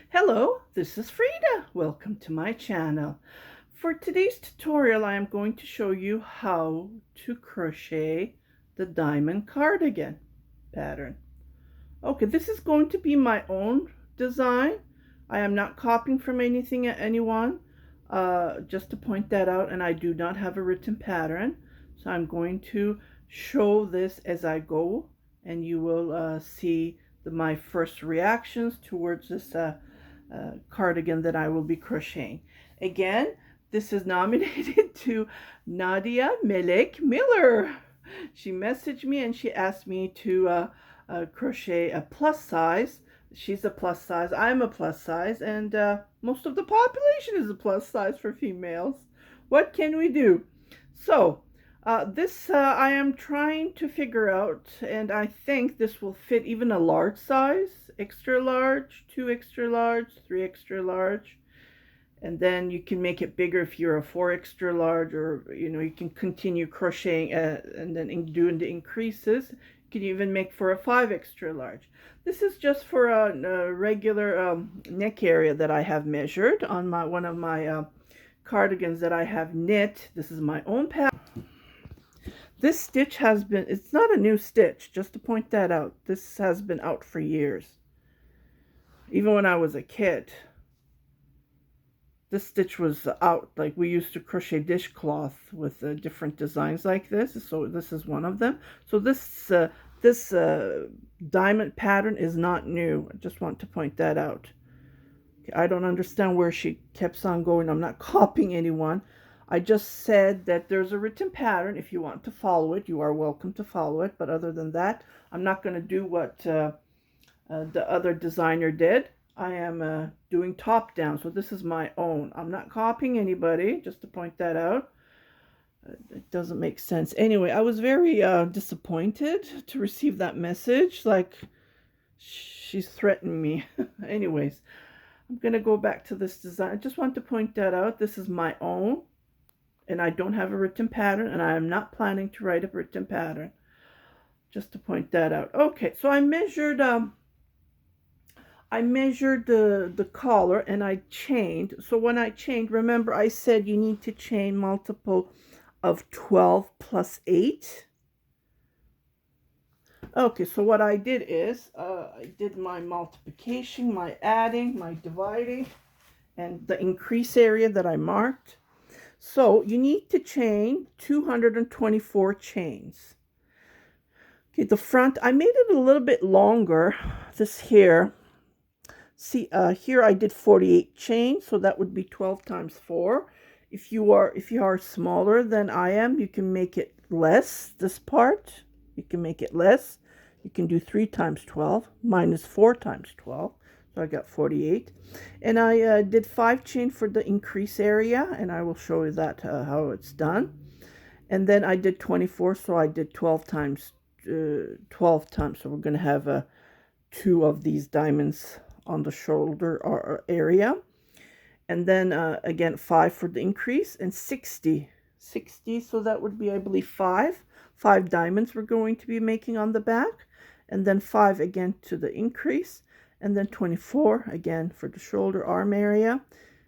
Hello, this is Frida. Welcome to my channel. For today's tutorial, I am going to show you how to crochet the diamond cardigan pattern. Okay, this is going to be my own design. I am not copying from anyone, just to point that out, and I do not have a written pattern. So I'm going to show this as I go, and you will see my first reactions towards this cardigan that I will be crocheting. Again, this is nominated to Nadia Melek Miller. She messaged me and she asked me to crochet a plus size. She's a plus size, I'm a plus size, and most of the population is a plus size for females. What can we do? So this I am trying to figure out, and I think this will fit even a large size, extra large, 2 extra large, 3 extra large, and then you can make it bigger if you're a 4 extra large, or you can continue crocheting and then doing the increases. You can even make for a 5 extra large. This is just for a regular neck area that I have measured on one of my cardigans that I have knit. This is my own pattern. This stitch has been, it's not a new stitch, just to point that out. This has been out for years. Even when I was a kid, this stitch was out. Like, we used to crochet dishcloth with different designs like this. So this is one of them. So this diamond pattern is not new. I just want to point that out. I don't understand where she keeps on going. I'm not copying anyone. I just said that there's a written pattern. If you want to follow it, you are welcome to follow it. But other than that, I'm not going to do what the other designer did. I am doing top down. So this is my own. I'm not copying anybody, just to point that out. It doesn't make sense. Anyway, I was very disappointed to receive that message. Like, she's threatening me. Anyways, I'm going to go back to this design. I just want to point that out. This is my own. And I don't have a written pattern, and I am not planning to write a written pattern. Just to point that out. Okay, so I measured the collar, and I chained. So when I chained, remember I said you need to chain multiple of 12 plus 8. Okay, so what I did is I did my multiplication, my adding, my dividing, and the increase area that I marked. So you need to chain 224 chains. Okay, the front, I made it a little bit longer, this here. See, here I did 48 chains, so that would be 12 times 4. If you are smaller than I am, you can make it less, this part. You can make it less. You can do 3 times 12 minus 4 times 12. So I got 48, and I did 5 chain for the increase area, and I will show you that how it's done. And then I did 24, so I did 12 times 12 times. So we're going to have 2 of these diamonds on the shoulder area, and then again 5 for the increase, and 60. So that would be, I believe, 5 diamonds we're going to be making on the back, and then 5 again to the increase, and then 24 again for the shoulder arm area,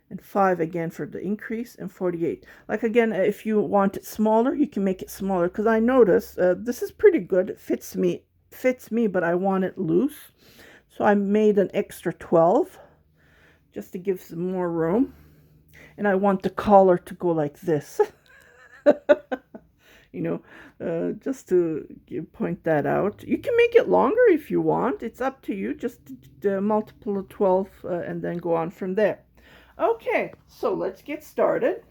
and 5 again for the increase, and 48. Like, again, if you want it smaller, you can make it smaller, because I noticed this is pretty good. It fits me, but I want it loose. So I made an extra 12 just to give some more room. And I want the collar to go like this. Just to point that out. You can make it longer if you want. It's up to you. Just multiple of 12 and then go on from there. Okay, so let's get started.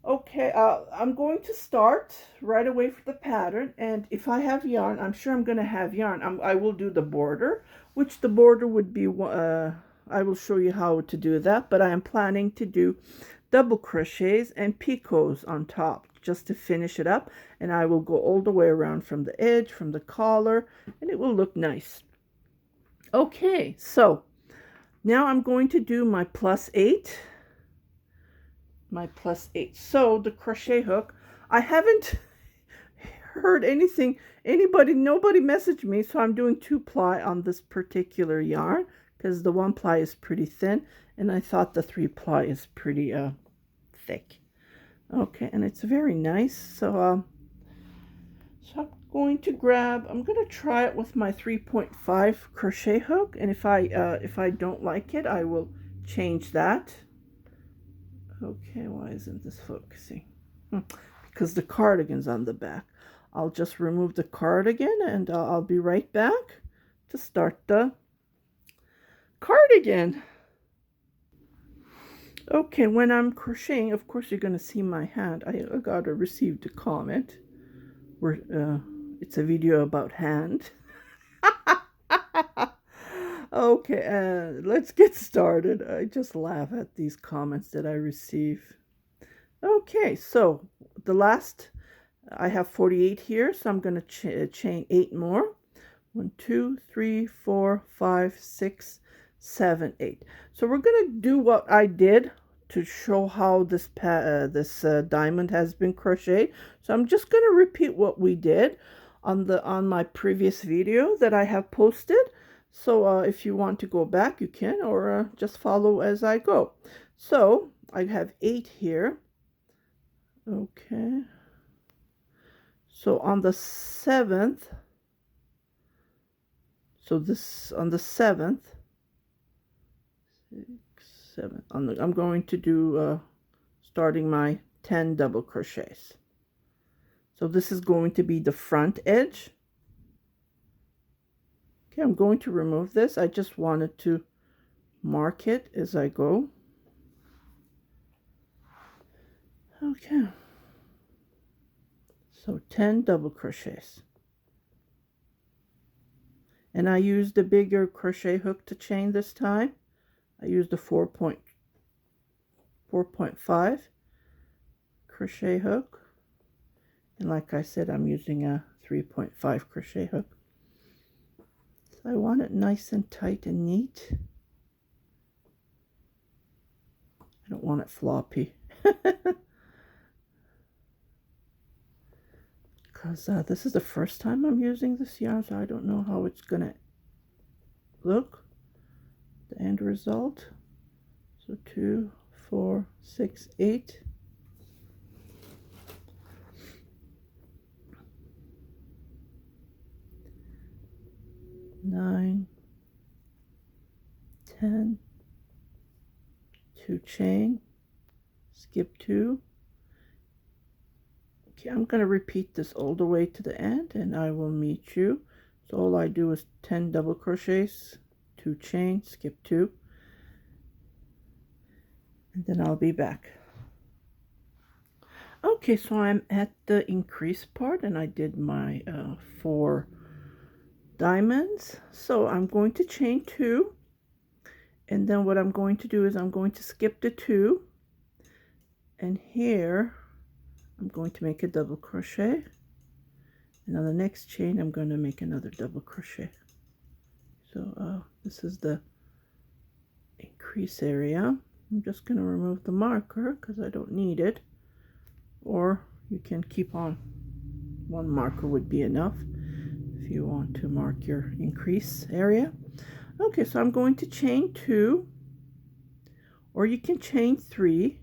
Okay, I'm going to start right away for the pattern, and if I have yarn, I'm sure I'm going to have yarn. I will do the border, which the border would be, I will show you how to do that, but I am planning to do double crochets and picots on top just to finish it up, and I will go all the way around from the edge, from the collar, and it will look nice. Okay, so now I'm going to do my plus 8. So the crochet hook, I haven't heard nobody messaged me, so I'm doing 2-ply on this particular yarn, because the 1-ply is pretty thin and I thought the 3-ply is pretty thick. Okay, and it's very nice. So I'm going to try it with my 3.5 crochet hook, and if I don't like it, I will change that. Okay, why isn't this focusing? Because the cardigan's on the back. I'll just remove the cardigan and I'll be right back to start the cardigan. Okay, when I'm crocheting, of course you're going to see my hand. I got received a comment where it's a video about hand. Okay, let's get started. I just laugh at these comments that I receive. Okay, so the last, I have 48 here, so I'm going to chain 8 more. 1, 2, 3, 4, 5, 6, 7, 8. So we're going to do what I did to show how this diamond has been crocheted. So I'm just going to repeat what we did on my previous video that I have posted. So if you want to go back, you can, or just follow as I go. So I have 8 here. Okay. So on the 7th, so this on the 7th, 6, 7, I'm going to do starting my 10 double crochets. So this is going to be the front edge. Okay, I'm going to remove this. I just wanted to mark it as I go. Okay. So 10 double crochets. And I used a bigger crochet hook to chain this time. I used a 4.5 crochet hook. And like I said, I'm using a 3.5 crochet hook. So I want it nice and tight and neat. I don't want it floppy. Because this is the first time I'm using this yarn, so I don't know how it's gonna look, the end result. So 2, 4, 6, 8. Nine, 10, 2 chain, skip 2. Okay, I'm going to repeat this all the way to the end and I will meet you. So all I do is 10 double crochets, 2 chain, skip 2, and then I'll be back. Okay, so I'm at the increase part and I did my 4 diamonds. So I'm going to chain 2, and then what I'm going to do is I'm going to skip the 2, and here I'm going to make a double crochet, and on the next chain I'm going to make another double crochet. So this is the increase area. I'm just going to remove the marker because I don't need it, or you can keep on. One marker would be enough if you want to mark your increase area. Okay, so I'm going to chain 2, or you can chain 3,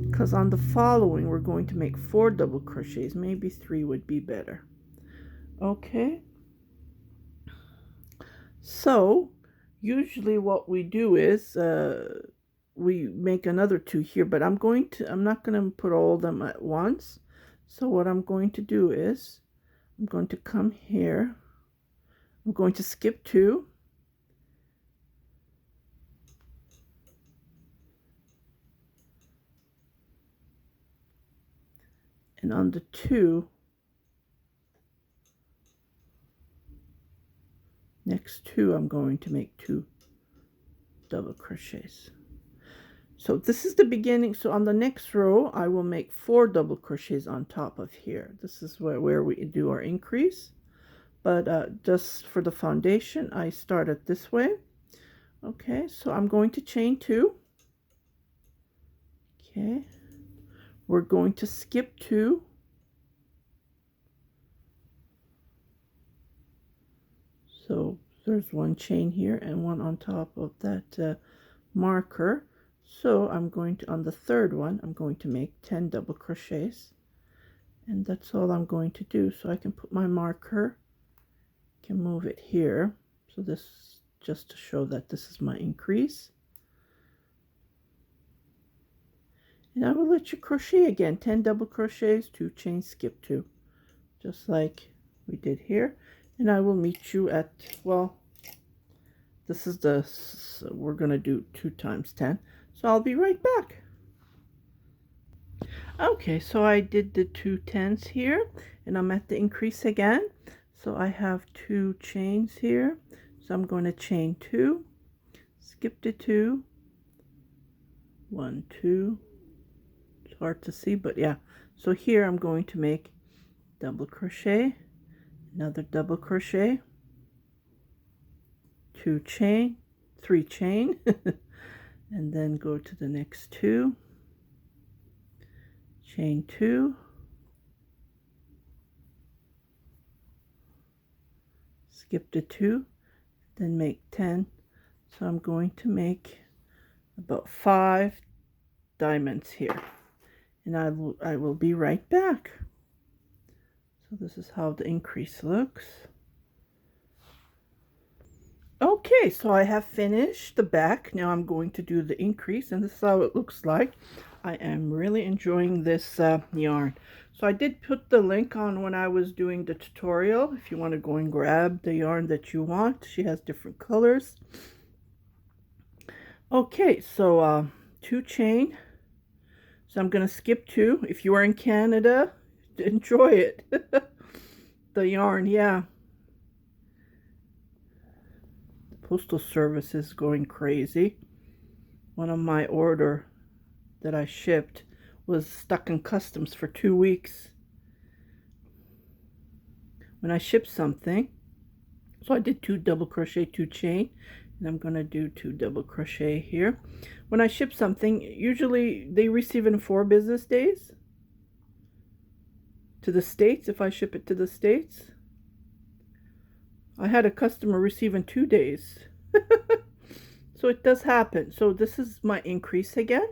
because on the following we're going to make 4 double crochets. Maybe 3 would be better. Okay, so usually what we do is we make another 2 here, but I'm not going to put all of them at once. So what I'm going to do is I'm going to come here, I'm going to skip 2, and on the 2, next 2, I'm going to make 2 double crochets. So this is the beginning. So on the next row I will make 4 double crochets on top of here. This is where we do our increase, but just for the foundation I started this way. Okay, so I'm going to chain 2. Okay, we're going to skip 2, So there's one chain here and one on top of that marker. So I'm going to, on the third one, I'm going to make 10 double crochets, and that's all I'm going to do. So I can put my marker, can move it here. So this, just to show that this is my increase. And I will let you crochet again, 10 double crochets, 2 chains, skip 2, just like we did here. And I will meet you at, well, this is the, so we're going to do 2 times 10. So I'll be right back. Okay, so I did the 2 10s here, and I'm at the increase again. So I have 2 chains here. So I'm going to chain 2, skip the 2, 1, 2. It's hard to see, but yeah. So here I'm going to make double crochet, another double crochet, 2 chain, 3 chain, and then go to the next 2, chain 2, skip the 2, then make 10. So I'm going to make about 5 diamonds here, and I will be right back. So this is how the increase looks. Okay, so I have finished the back. Now I'm going to do the increase, and this is how it looks like. I am really enjoying this yarn. So I did put the link on when I was doing the tutorial, if you want to go and grab the yarn that you want. She has different colors. Okay, so 2 chain. So I'm going to skip 2. If you are in Canada, enjoy it. The yarn, yeah. The postal service is going crazy. One of my order that I shipped was stuck in customs for 2 weeks when I shipped something. So I did 2 double crochet, 2 chain, and I'm going to do 2 double crochet here. When I ship something, usually they receive in 4 business days to the States. If I ship it to the States, I had a customer receive in 2 days. So it does happen. So this is my increase again.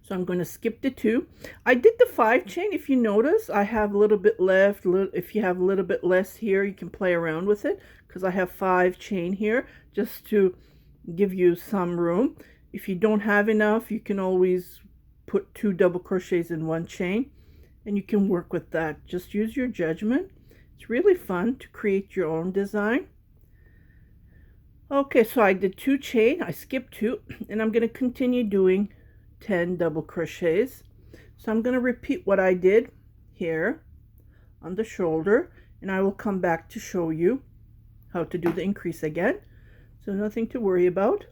So I'm going to skip the 2. I did the 5 chain. If you notice, I have a little bit left. If you have a little bit less here, you can play around with it, because I have 5 chain here just to give you some room. If you don't have enough, you can always put 2 double crochets in 1 chain, and you can work with that. Just use your judgment. It's really fun to create your own design. Okay, so I did 2 chain. I skipped 2, and I'm going to continue doing 10 double crochets. So I'm going to repeat what I did here on the shoulder, and I will come back to show you how to do the increase again. So nothing to worry about,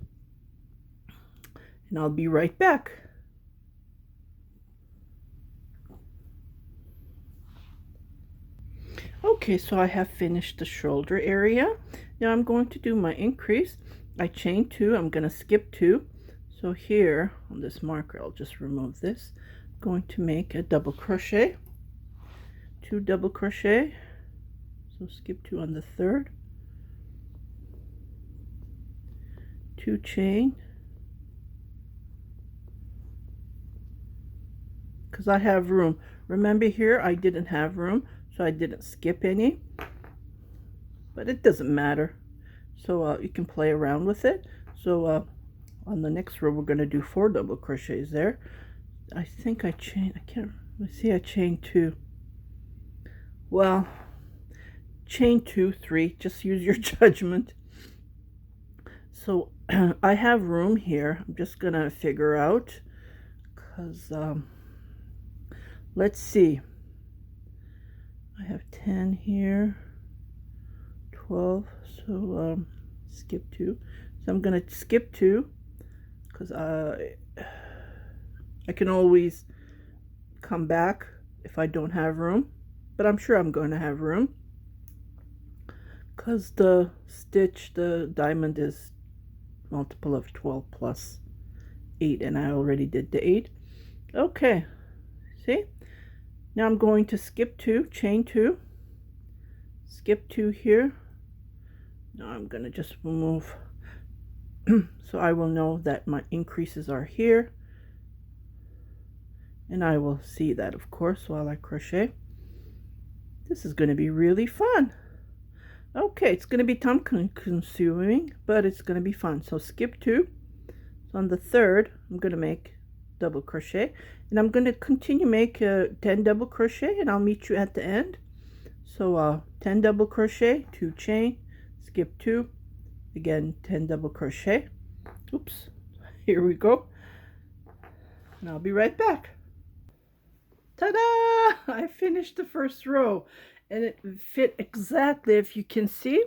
and I'll be right back. Okay, so I have finished the shoulder area. Now I'm going to do my increase. I chain 2, I'm going to skip 2. So here on this marker, I'll just remove this. I'm going to make a double crochet, 2 double crochet. So skip 2 on the third, 2 chain, because I have room. Remember here I didn't have room, so I didn't skip any, but it doesn't matter. So you can play around with it. So on the next row, we're going to do 4 double crochets there. I think I chained, I can't, let's see, I chained 2. Well, chain 2, 3, just use your judgment. So I have room here. I'm just going to figure out, because let's see. I have 10 here, 12, so skip 2. So I'm going to skip 2. Because I can always come back if I don't have room, but I'm sure I'm going to have room, because the stitch, the diamond is multiple of 12 plus 8, and I already did the 8. Okay, see, now I'm going to skip 2, chain 2, skip 2 here, Now I'm going to just move so I will know that my increases are here, and I will see that, of course, while I crochet. This is going to be really fun. Okay, it's going to be time consuming, but it's going to be fun. So skip 2. So on the 3rd, I'm going to make double crochet, and I'm going to continue make 10 double crochet, and I'll meet you at the end. So 10 double crochet, 2 chain, skip 2, again 10 double crochet. Oops, here we go, and I'll be right back. Ta-da! I finished the first row, and it fit exactly, if you can see.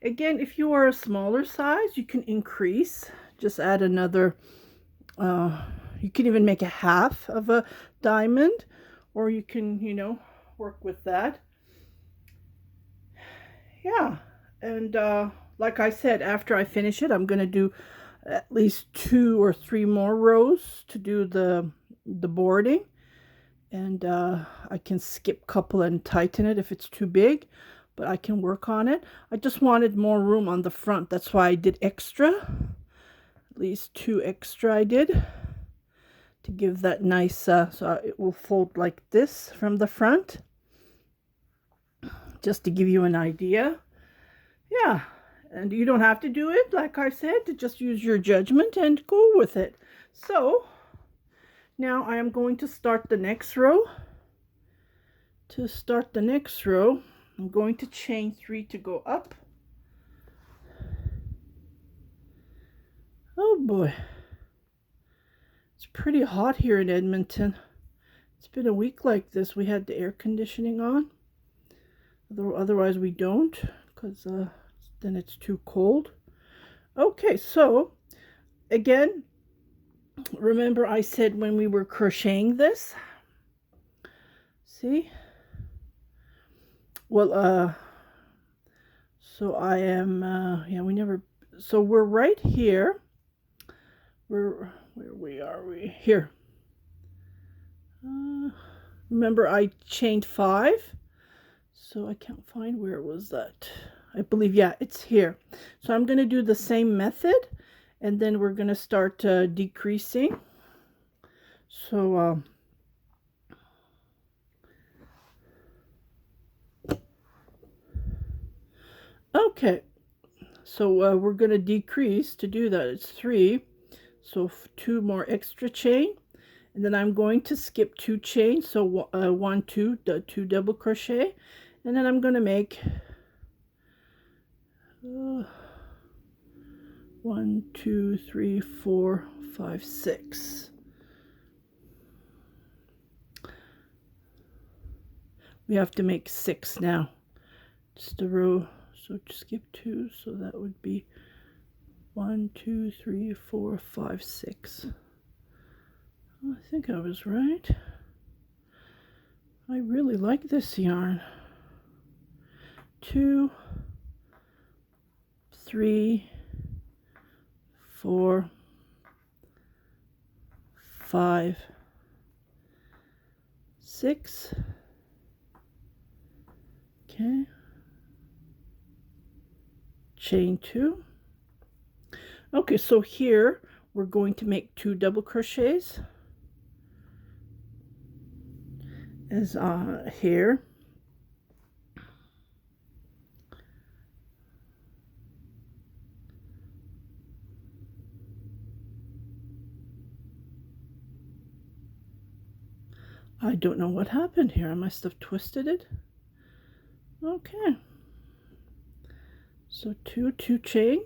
Again, if you are a smaller size, you can increase, just add another, you can even make a half of a diamond, or you can, you know, work with that. Yeah, and like I said, after I finish it, I'm going to do at least 2 or 3 more rows to do the boarding. And I can skip a couple and tighten it if it's too big, but I can work on it. I just wanted more room on the front. That's why I did extra. At least 2 extra I did to give that nice, so it will fold like this from the front. Just to give you an idea. Yeah, and you don't have to do it, like I said, to just use your judgment and go with it. So now I am going to start the next row. To start the next row, I'm going to chain 3 to go up. Oh boy, it's pretty hot here in Edmonton. It's been a week like this. We had the air conditioning on. Otherwise we don't, because then it's too cold. Okay, so again, remember I said when we were crocheting this, see, well, so I am, yeah, we never, so we're right here, where are we here? Remember I chained 5, so I can't find where it was that. I believe, yeah, it's here. So I'm going to do the same method, and then we're going to start decreasing. So okay, so we're going to decrease. To do that, it's 3, so 2 more extra chain, and then I'm going to skip 2 chains, so 1 2 double crochet, and then I'm going to make 1 2 3 4 5 6. We have to make 6 now. Just a row, so skip 2, so that would be 1 2 3 4 5 6. I think I was right. I really like this yarn. 2 3 4 5 6. Okay, chain 2. Okay, so here we're going to make 2 double crochets as here. I don't know what happened here. I must have twisted it. Okay, so 2 chain,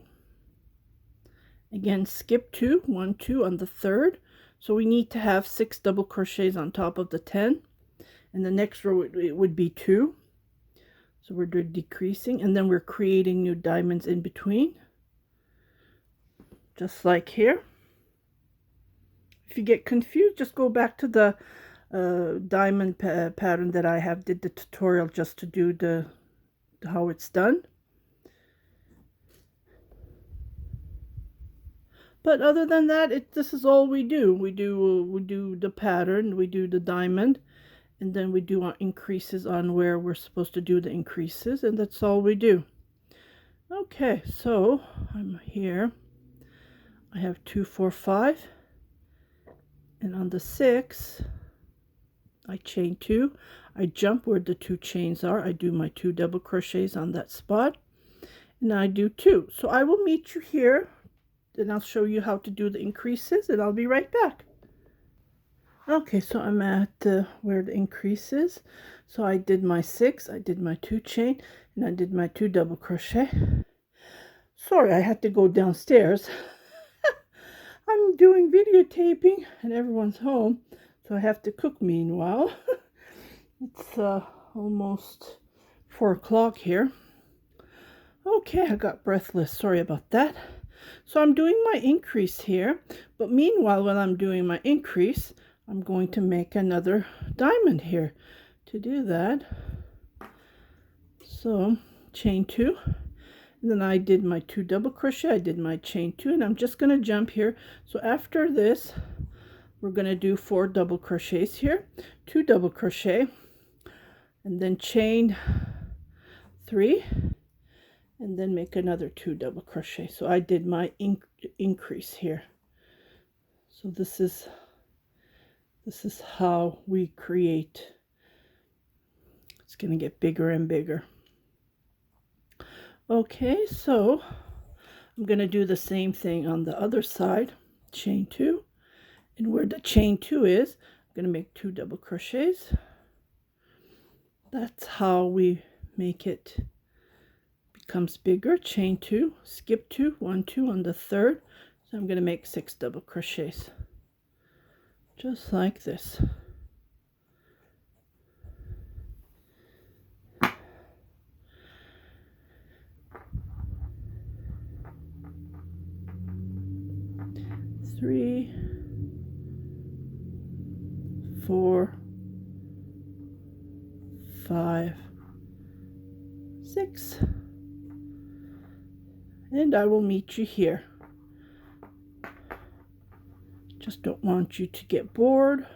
again skip 2 1 2 on the 3rd, so we need to have 6 double crochets on top of the 10, and the next row it would be 2, so we're decreasing, and then we're creating new diamonds in between, just like here. If you get confused, just go back to the diamond pattern that I have did the tutorial just to do the how it's done. But other than that, this is all we do. We do the pattern, we do the diamond, and then we do our increases on where we're supposed to do the increases, and that's all we do. Okay, so I'm here. I have 2, 4, 5, and on the 6 I chain 2. I jump where the 2 chains are. I do my 2 double crochets on that spot, and I do 2. So I will meet you here, and I'll show you how to do the increases, and I'll be right back. Okay, so I'm at where the increase is. So I did my 6, I did my 2 chain, and I did my 2 double crochet. Sorry, I had to go downstairs. I'm doing videotaping and everyone's home, so I have to cook meanwhile. It's almost 4 o'clock here. Okay, I got breathless. Sorry about that. So I'm doing my increase here, but meanwhile, when I'm doing my increase, I'm going to make another diamond here. To do that, so chain 2, and then I did my 2 double crochet, I did my chain 2, and I'm just going to jump here. So after this, we're going to do 4 double crochets here, 2 double crochet, and then chain 3, and then make another 2 double crochet. So I did my increase here. So this is how we create. It's going to get bigger and bigger. Okay, so I'm going to do the same thing on the other side. Chain 2, and where the chain 2 is, I'm going to make 2 double crochets. That's how we make it becomes bigger. Chain 2, skip 2, 1, 2 on the third. So I'm going to make 6 double crochets, just like this. Three, 4, 5, 6, and I will meet you here. Just don't want you to get bored,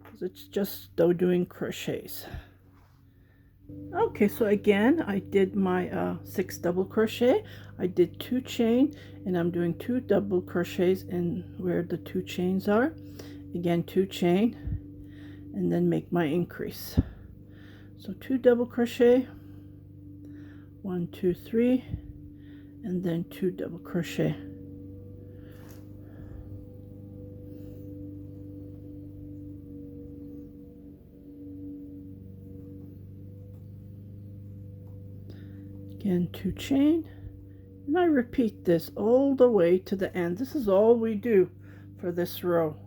because it's just doing crochets. Okay, so again, I did my 6 double crochet. I did 2 chain, and I'm doing 2 double crochets in where the 2 chains are. Again, 2 chain, and then make my increase. So 2 double crochet, 1, 2, 3, and then 2 double crochet. Again, 2 chain, and I repeat this all the way to the end. This is all we do for this row.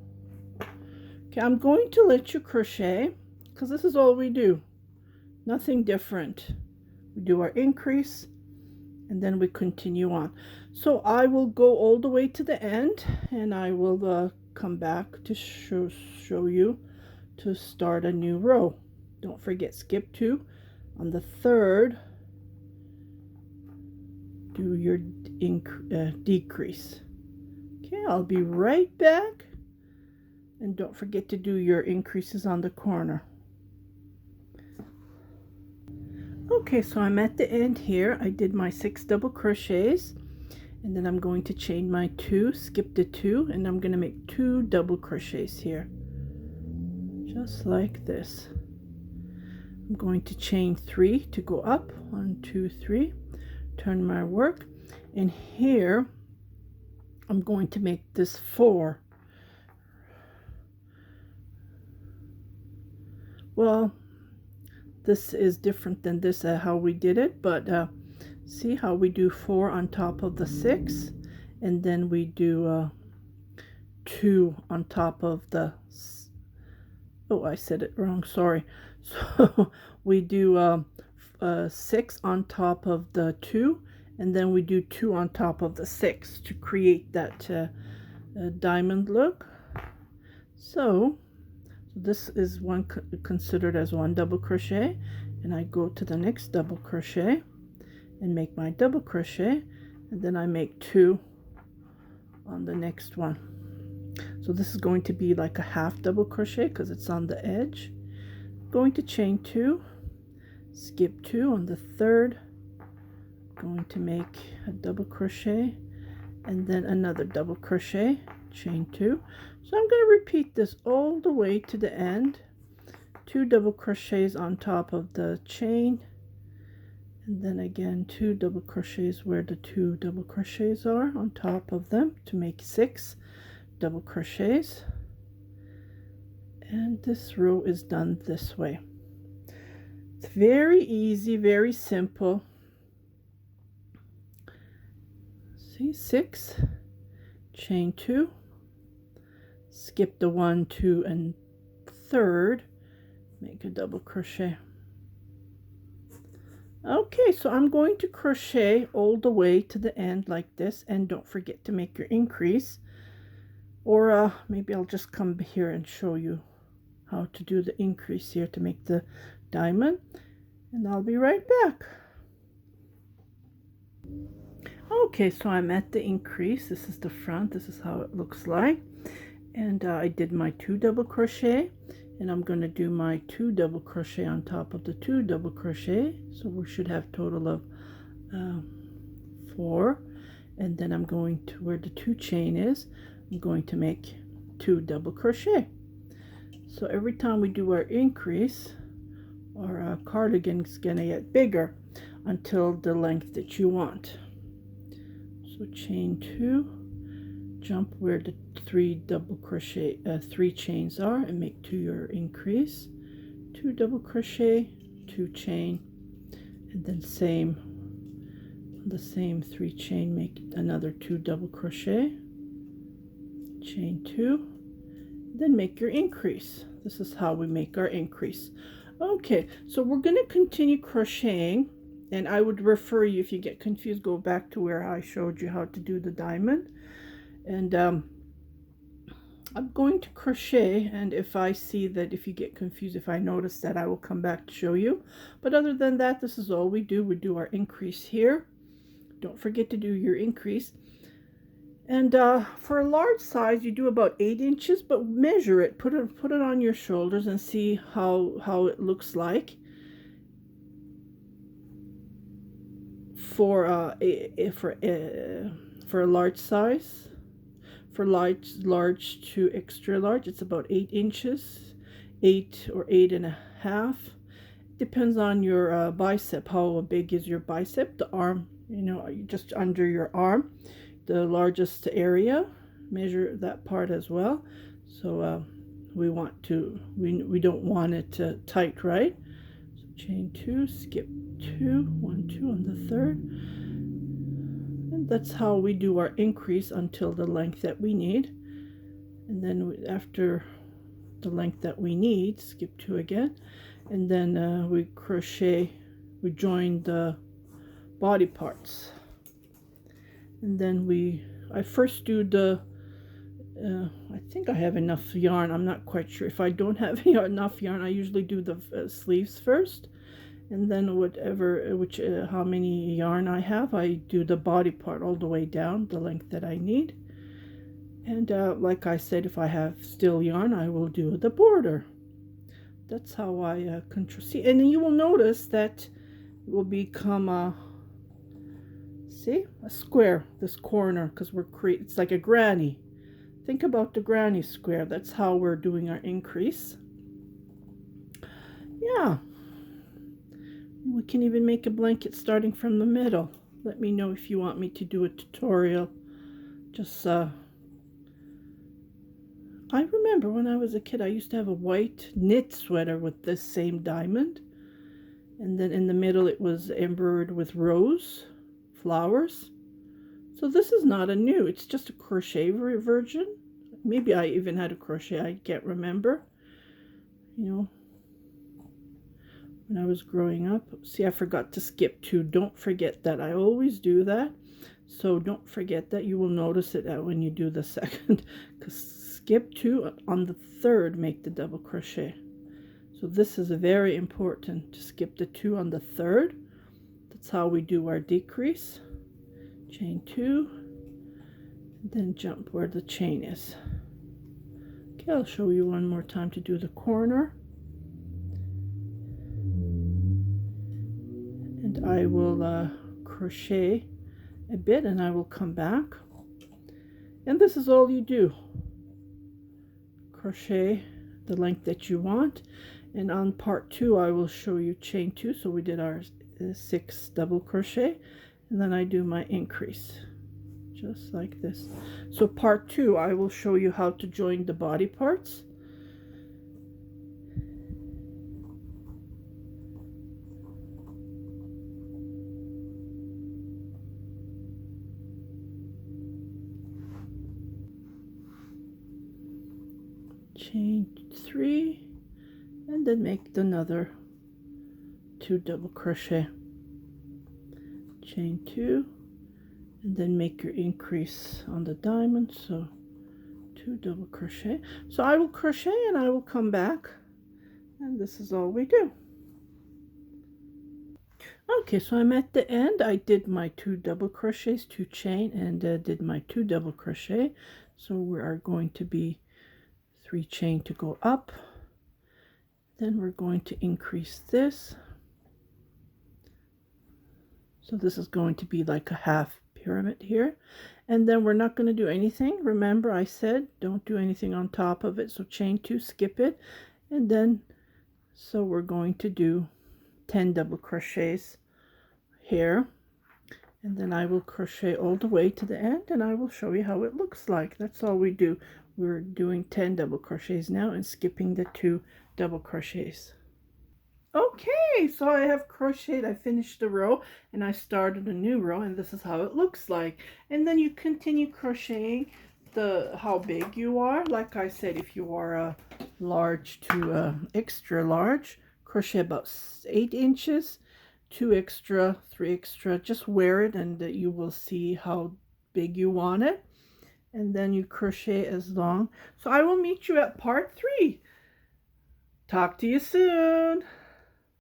Okay, I'm going to let you crochet, because this is all we do, nothing different. We do our increase, and then we continue on. So I will go all the way to the end, and I will come back to show you to start a new row. Don't forget, skip 2 on the third. Do your decrease. Okay, I'll be right back, and don't forget to do your increases on the corner. Okay, so I'm at the end here. I did my 6 double crochets, and then I'm going to chain my 2, skip the 2, and I'm going to make 2 double crochets here, just like this. I'm going to chain 3 to go up, 1, 2, 3, turn my work, and here I'm going to make this 4. Well, this is different than this how we did it, but see how we do 4 on top of the 6, and then we do 2 on top of the, oh, I said it wrong, sorry. So we do 6 on top of the 2, and then we do 2 on top of the 6 to create that diamond look. So this is one considered as 1 double crochet, and I go to the next double crochet and make my double crochet, and then I make 2 on the next one. So this is going to be like a half double crochet because it's on the edge. Going to chain 2, skip 2 on the third, going to make a double crochet and then another double crochet, chain 2. So I'm going to repeat this all the way to the end. 2 double crochets on top of the chain, and then again 2 double crochets where the 2 double crochets are on top of them to make 6 double crochets. And this row is done this way. It's very easy, very simple. See, 6, chain 2, skip the 1, 2, and 3rd, make a double crochet. Okay, so I'm going to crochet all the way to the end like this, and don't forget to make your increase, or maybe I'll just come here and show you how to do the increase here to make the diamond, and I'll be right back. Okay, so I'm at the increase. This is the front. This is how it looks like. And I did my 2 double crochet, and I'm going to do my 2 double crochet on top of the 2 double crochet. So we should have total of 4. And then I'm going to where the 2 chain is, I'm going to make 2 double crochet. So every time we do our increase, our cardigan is going to get bigger until the length that you want. So chain 2, jump where the 3 double crochet 3 chains are and make 2 your increase, 2 double crochet, 2 chain, and then the same 3 chain, make another 2 double crochet, chain 2, then make your increase. This is how we make our increase. Okay, so we're going to continue crocheting. And I would refer you, if you get confused, go back to where I showed you how to do the diamond. And I'm going to crochet, and if I see that, if you get confused, if I notice that, I will come back to show you. But other than that, this is all we do. We do our increase here. Don't forget to do your increase. And for a large size, you do about 8 inches, but measure it. Put it on your shoulders and see how it looks like. For a large size, for large to extra large, it's about 8 inches, 8 or 8.5. Depends on your bicep. How big is your bicep? The arm, you know, just under your arm, the largest area. Measure that part as well. So we don't want it tight, right? So chain 2, skip 2, 1, 2 on the 3rd, and that's how we do our increase until the length that we need. And then after the length that we need, skip 2 again, and then we crochet, we join the body parts, and then I first do the I think I have enough yarn. I'm not quite sure. If I don't have enough yarn, I usually do the sleeves first. And then how many yarn I have, I do the body part all the way down, the length that I need. And like I said, if I have still yarn, I will do the border. That's how I control. See, and then you will notice that it will become see, a square, this corner, because it's like a granny. Think about the granny square. That's how we're doing our increase. Yeah. We can even make a blanket starting from the middle. Let me know if you want me to do a tutorial. Just I remember when I was a kid, I used to have a white knit sweater with this same diamond, and then in the middle it was embroidered with rose flowers. So this is not a new, it's just a crochet version. Maybe I even had a crochet, I can't remember, you know, when I was growing up. See, I forgot to skip 2. Don't forget that. I always do that. So don't forget that. You will notice it when you do the second. Because skip 2 on the 3rd, make the double crochet. So this is very important to skip the 2 on the 3rd. That's how we do our decrease. Chain 2. And then jump where the chain is. Okay, I'll show you one more time to do the corner. And I will crochet a bit and I will come back. And this is all you do. Crochet the length that you want. And on part 2 I will show you chain 2. So we did our 6 double crochet and then I do my increase just like this. So part 2 I will show you how to join the body parts. Chain 3 and then make another 2 double crochet, chain 2 and then make your increase on the diamond, so 2 double crochet. So I will crochet and I will come back, and this is all we do. Okay, so I'm at the end. I did my 2 double crochets, 2 chain, and did my 2 double crochet. So we are going to be 3 chain to go up. Then we're going to increase this. So this is going to be like a half pyramid here. And then we're not going to do anything. Remember I said don't do anything on top of it. So chain 2, skip it. And then, so we're going to do 10 double crochets here. And then I will crochet all the way to the end and I will show you how it looks like. That's all we do. We're doing 10 double crochets now and skipping the 2 double crochets. Okay, so I have crocheted, I finished the row and I started a new row, and this is how it looks like. And then you continue crocheting how big you are. Like I said, if you are a large to extra large, crochet about 8 inches, 2 extra, 3 extra, just wear it and you will see how big you want it. And then you crochet as long. So I will meet you at part 3. Talk to you soon.